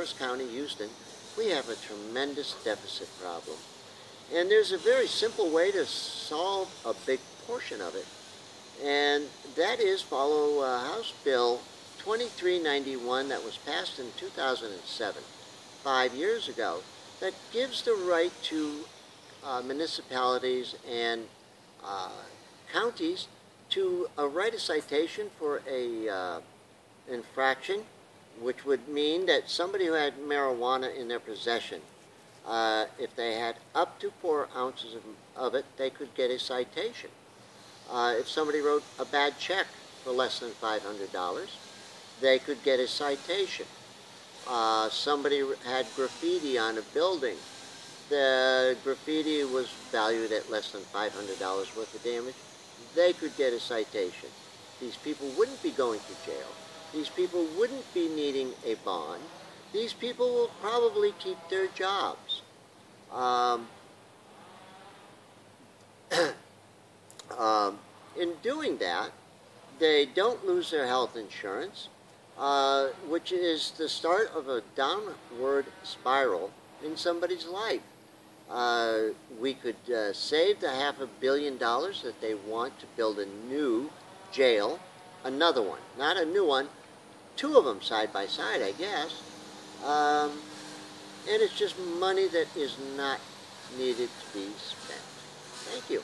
Harris County, Houston, we have a tremendous deficit problem. And there's a very simple way to solve a big portion of it, and that is follow House Bill 2391 that was passed in 2007, 5 years ago, that gives the right to municipalities and counties to write a citation for a infraction, which would mean that somebody who had marijuana in their possession, if they had up to 4 ounces of it, they could get a citation. If somebody wrote a bad check for less than $500, they could get a citation. Somebody had graffiti on a building. The graffiti was valued at less than $500 worth of damage. They could get a citation. These people wouldn't be going to jail. These people wouldn't be needing a bond. These people will probably keep their jobs. In doing that, they don't lose their health insurance, which is the start of a downward spiral in somebody's life. We could save the $500 million that they want to build a new jail, another one, not a new one, 2 of them side by side, I guess. And it's just money that is not needed to be spent. Thank you.